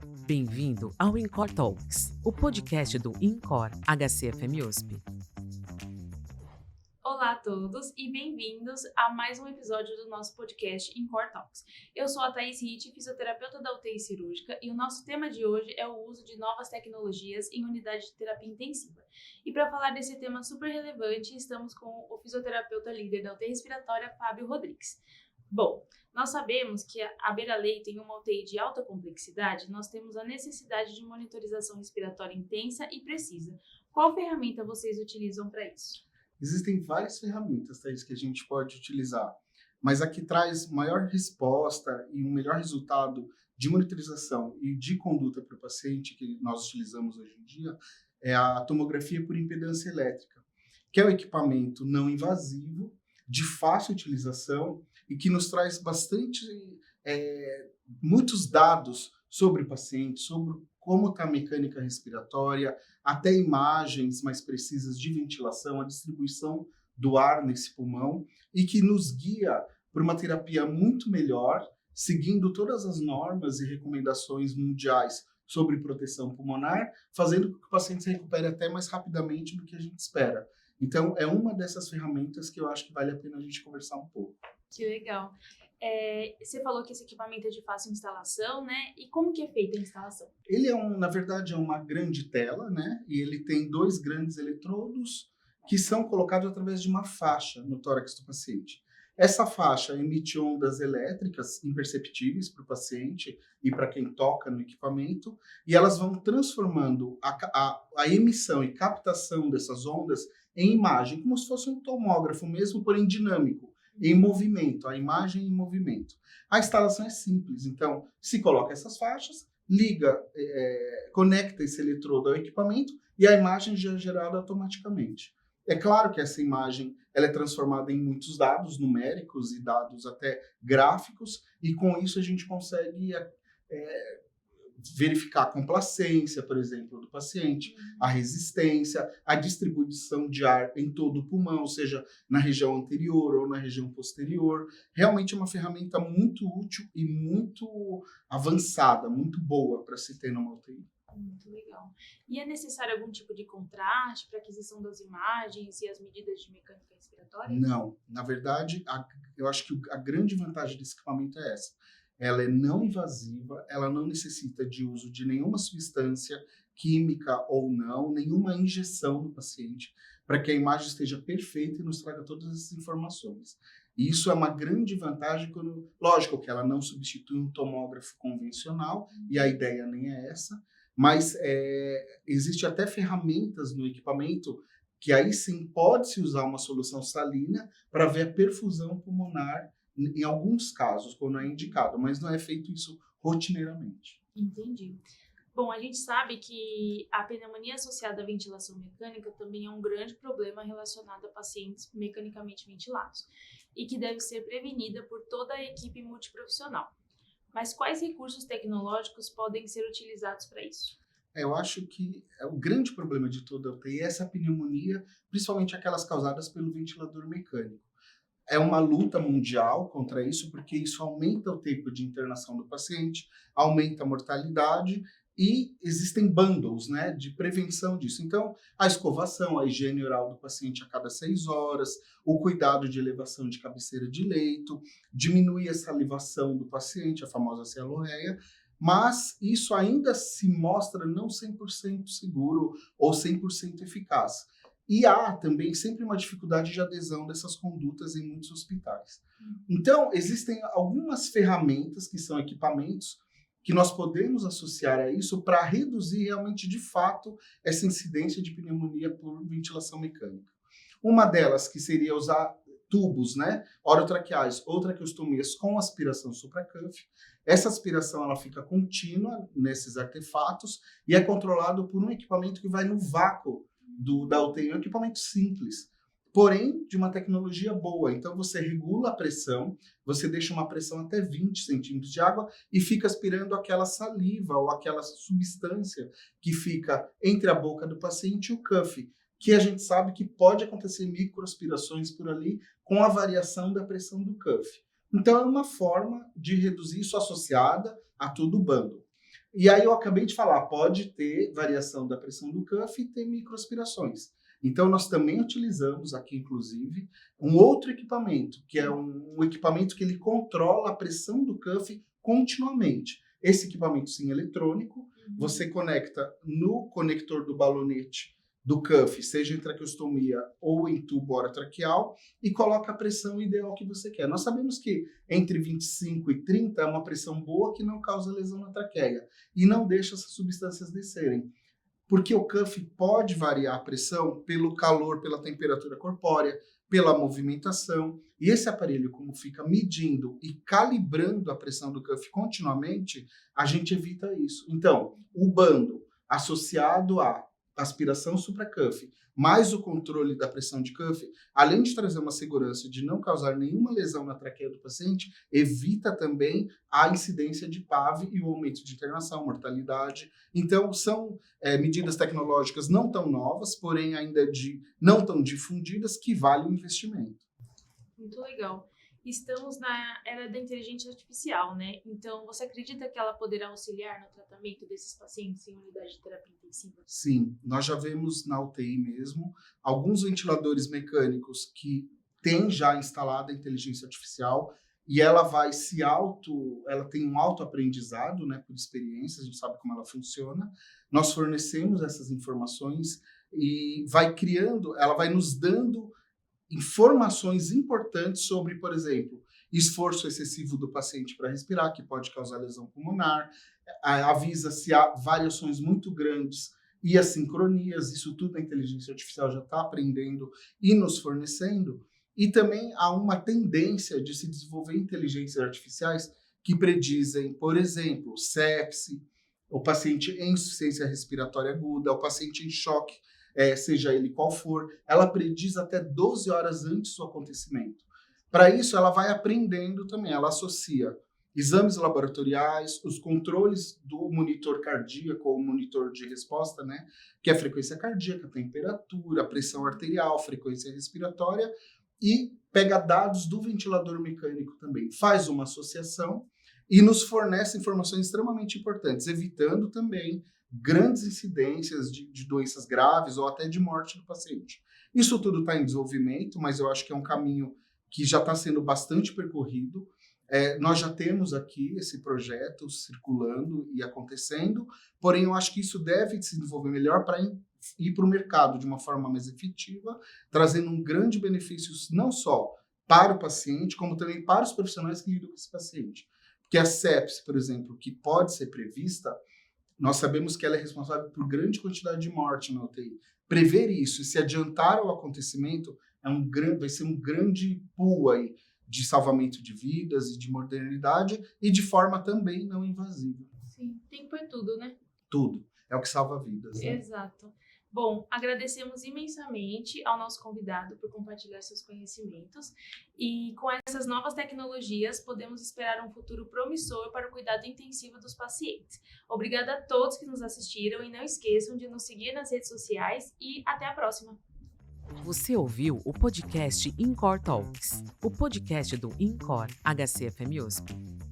Bem-vindo ao InCore Talks, o podcast do InCore HCFM USP. Olá a todos e bem-vindos a mais um episódio do nosso podcast InCore Talks. Eu sou a Thaís Ritt, fisioterapeuta da UTI cirúrgica, e o nosso tema de hoje é o uso de novas tecnologias em unidade de terapia intensiva. E para falar desse tema super relevante, estamos com o fisioterapeuta líder da UTI respiratória, Fábio Rodrigues. Bom, nós sabemos que à beira-leito, em uma UTI de alta complexidade, nós temos a necessidade de monitorização respiratória intensa e precisa. Qual ferramenta vocês utilizam para isso? Existem várias ferramentas, Thaís, que a gente pode utilizar, mas a que traz maior resposta e um melhor resultado de monitorização e de conduta para o paciente, que nós utilizamos hoje em dia, é a tomografia por impedância elétrica, que é um equipamento não invasivo, de fácil utilização e que nos traz muitos dados sobre o paciente, sobre como está a mecânica respiratória, até imagens mais precisas de ventilação, a distribuição do ar nesse pulmão, e que nos guia para uma terapia muito melhor, seguindo todas as normas e recomendações mundiais sobre proteção pulmonar, fazendo com que o paciente se recupere até mais rapidamente do que a gente espera. Então, é uma dessas ferramentas que eu acho que vale a pena a gente conversar um pouco. Que legal. Você falou que esse equipamento é de fácil instalação, né? E como que é feita a instalação? Ele na verdade, é uma grande tela, né? E ele tem 2 grandes eletrodos que são colocados através de uma faixa no tórax do paciente. Essa faixa emite ondas elétricas imperceptíveis para o paciente e para quem toca no equipamento, e elas vão transformando a emissão e captação dessas ondas em imagem, como se fosse um tomógrafo mesmo, porém dinâmico, em movimento, a imagem em movimento. A instalação é simples, então se coloca essas faixas, conecta esse eletrodo ao equipamento e a imagem já é gerada automaticamente. É claro que essa imagem ela é transformada em muitos dados numéricos e dados até gráficos, e com isso a gente consegue verificar a complacência, por exemplo, do paciente, a resistência, a distribuição de ar em todo o pulmão, seja na região anterior ou na região posterior. Realmente é uma ferramenta muito útil e muito avançada, muito boa para se ter numa UTI. Muito legal. E é necessário algum tipo de contraste para aquisição das imagens e as medidas de mecânica respiratória? Não. Na verdade, eu acho que a grande vantagem desse equipamento é essa. Ela é não invasiva, ela não necessita de uso de nenhuma substância química ou não, nenhuma injeção no paciente, para que a imagem esteja perfeita e nos traga todas essas informações. E isso é uma grande vantagem lógico que ela não substitui um tomógrafo convencional, e a ideia nem é essa, mas existe até ferramentas no equipamento que aí sim pode-se usar uma solução salina para ver a perfusão pulmonar em alguns casos, quando é indicado, mas não é feito isso rotineiramente. Entendi. Bom, a gente sabe que a pneumonia associada à ventilação mecânica também é um grande problema relacionado a pacientes mecanicamente ventilados e que deve ser prevenida por toda a equipe multiprofissional. Mas quais recursos tecnológicos podem ser utilizados para isso? Eu acho que o grande problema de toda a UTI é essa pneumonia, principalmente aquelas causadas pelo ventilador mecânico. É uma luta mundial contra isso, porque isso aumenta o tempo de internação do paciente, aumenta a mortalidade e existem bundles, né, de prevenção disso. Então, a escovação, a higiene oral do paciente a cada 6 horas, o cuidado de elevação de cabeceira de leito, diminuir a salivação do paciente, a famosa cialorreia, mas isso ainda se mostra não 100% seguro ou 100% eficaz. E há também sempre uma dificuldade de adesão dessas condutas em muitos hospitais. Então, existem algumas ferramentas que são equipamentos que nós podemos associar a isso para reduzir realmente, de fato, essa incidência de pneumonia por ventilação mecânica. Uma delas que seria usar tubos, né, orotraqueais ou traqueostomias com aspiração supracuff. Essa aspiração ela fica contínua nesses artefatos e é controlado por um equipamento que vai no vácuo da UTI, um equipamento simples, porém de uma tecnologia boa. Então você regula a pressão, você deixa uma pressão até 20 centímetros de água e fica aspirando aquela saliva ou aquela substância que fica entre a boca do paciente e o cuff, que a gente sabe que pode acontecer microaspirações por ali com a variação da pressão do cuff. Então é uma forma de reduzir isso associada a todo o bundle. E aí eu acabei de falar, pode ter variação da pressão do cuff e ter microaspirações. Então nós também utilizamos aqui, inclusive, um outro equipamento, que é um equipamento que ele controla a pressão do cuff continuamente. Esse equipamento, sim, eletrônico, você conecta no conector do balonete do cuff, seja em traqueostomia ou em tubo orotraqueal, e coloca a pressão ideal que você quer. Nós sabemos que entre 25 e 30 é uma pressão boa que não causa lesão na traqueia e não deixa essas substâncias descerem. Porque o cuff pode variar a pressão pelo calor, pela temperatura corpórea, pela movimentação. E esse aparelho, como fica medindo e calibrando a pressão do cuff continuamente, a gente evita isso. Então, o bando associado à aspiração supracuff, mais o controle da pressão de cuff, além de trazer uma segurança de não causar nenhuma lesão na traqueia do paciente, evita também a incidência de PAV e o aumento de internação, mortalidade. Então, são medidas tecnológicas não tão novas, porém ainda não tão difundidas, que vale o investimento. Muito legal. Estamos na era da inteligência artificial, né? Então, você acredita que ela poderá auxiliar no tratamento desses pacientes em unidade de terapia intensiva? Sim, nós já vemos na UTI mesmo alguns ventiladores mecânicos que têm já instalada a inteligência artificial e ela ela tem um autoaprendizado, né, por experiência, a gente sabe como ela funciona. Nós fornecemos essas informações e ela vai nos dando informações importantes sobre, por exemplo, esforço excessivo do paciente para respirar, que pode causar lesão pulmonar, avisa se há variações muito grandes e assincronias, isso tudo a inteligência artificial já está aprendendo e nos fornecendo, e também há uma tendência de se desenvolver inteligências artificiais que predizem, por exemplo, sepse, o paciente em insuficiência respiratória aguda, o paciente em choque, seja ele qual for, ela prediz até 12 horas antes do acontecimento. Para isso, ela vai aprendendo também, ela associa exames laboratoriais, os controles do monitor cardíaco ou monitor de resposta, né, que é a frequência cardíaca, a temperatura, a pressão arterial, frequência respiratória, e pega dados do ventilador mecânico também. Faz uma associação e nos fornece informações extremamente importantes, evitando também grandes incidências de doenças graves ou até de morte do paciente. Isso tudo está em desenvolvimento, mas eu acho que é um caminho que já está sendo bastante percorrido. Nós já temos aqui esse projeto circulando e acontecendo, porém eu acho que isso deve se desenvolver melhor para ir para o mercado de uma forma mais efetiva, trazendo um grande benefício não só para o paciente, como também para os profissionais que lidam com esse paciente. Porque a sepse, por exemplo, que pode ser prevista, nós sabemos que ela é responsável por grande quantidade de morte na UTI. Prever isso e se adiantar ao acontecimento vai ser um grande pool aí de salvamento de vidas e de modernidade e de forma também não invasiva. Sim, tem que pôr tudo, né? Tudo. É o que salva vidas. Né? Exato. Bom, agradecemos imensamente ao nosso convidado por compartilhar seus conhecimentos e com essas novas tecnologias podemos esperar um futuro promissor para o cuidado intensivo dos pacientes. Obrigada a todos que nos assistiram e não esqueçam de nos seguir nas redes sociais e até a próxima! Você ouviu o podcast InCor Talks, o podcast do InCor HCFM USP.